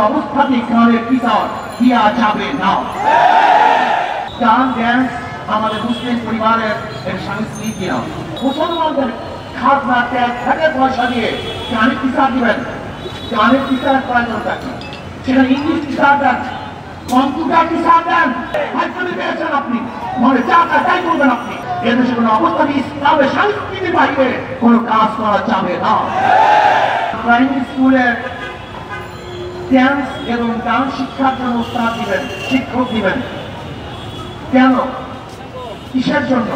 অবস্থাতেই গানের বিচার দেওয়া যাবে না। গান ড্যান্স আমাদের মুসলিম পরিবারের এক সংস্কৃতি না। মুসলমানদের খাজনা ট্যাক্স থেকে পয়সা দিয়ে গানের বিচার দিবেন, গানের বিচার প্রয়োজনটা কি? সেখানে ইংলিশ বিচার দেন, কম্পিউটার বিচার দেন, হাইকোর্টে পেয়েছেন আপনি, মনে যা তাই করবেন আপনি। এদেশে কোনো অবস্থাতে ইসলামের সংস্কৃতির বাইরে কোনো কাজ করা যাবে না। প্রাইমারি স্কুলের ড্যান্স এবং গান শিক্ষার জন্য উস্তাদ দিবেন, শিক্ষক দিবেন। কেন? কিসের জন্য?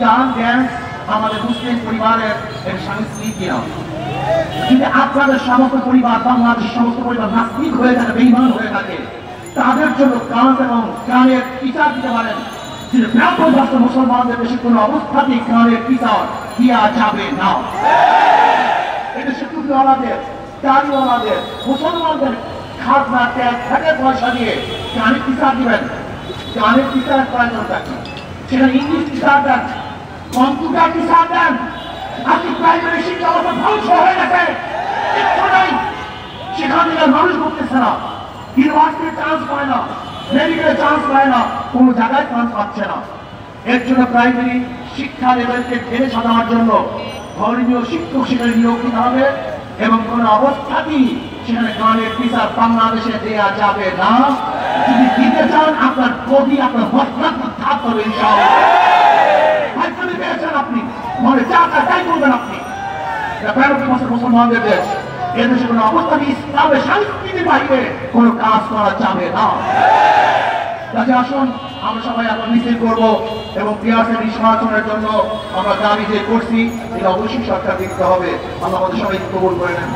গান ড্যান্স আমাদের মুসলিম পরিবারের এক সংস্কৃতি না। কিন্তু আপনাদের সমস্ত পরিবার, বাংলাদেশের সমস্ত পরিবার নাস্তিক হয়ে থাকে, বেঈমান হয়ে থাকে, তাদের জন্য গান এবং গানের বিচার দিতে পারেন। ব্যাপক ভাষা মুসলমানদের দেশে কোনো অবস্থাতেই গানের বিচার দেওয়া যাবে না। এদেশে টুপিওয়ালাদের, দাড়িওয়ালাদের, মুসলমানদের খাজনা ট্যাক্স থেকে পয়সা দিয়ে গানের বিচার দিবেন, গানের বিচার প্রয়োজনটা কি? সেখানে ইংলিশ বিচার দেন, কম্পিউটার বিচার দেন। আজকে প্রাইমারি শিক্ষা ব্যবস্থা ধ্বংস হয়ে গেছে, কিচ্ছু নাই। সেখান থেকে মানুষ করতেছে না, ইউনিভার্সিটির চান্স পায় না, মেডিকেলে চান্স পায় না, কোনো জায়গায় চান্স পাচ্ছে না। এর জন্য প্রাইমারি শিক্ষা লেভেলকে ঢেলে সাজানোর জন্য ধর্মীয় শিক্ষক সেখানে নিয়োগ দিতে হবে এবং কোনো অবস্থাতেই সেখানে গানের বিচার বাংলাদেশে দেওয়া যাবে না। যদি দিতে চান আপনার কবি, আপনার হস্তান্ত থাকতে হবে ইনশাআল্লাহ। হাইকোর্টে পেয়েছেন আপনি, মনে যা তাই করবেন আপনি। মুসলমানদের দেশ, এদেশে কোনো অবস্থাতে ইসলামের সংস্কৃতির বাইরে কোনো কাজ করা যাবে না। কাজে আসুন আমরা সবাই এখন মিছিল করবো এবং পিয়াসের নিষ্কাশনের জন্য আমরা দাবি যে করছি এটা অবশ্যই সরকার দিতে হবে। আল্লাহ আমাদের সবাই কবুল করে নেন।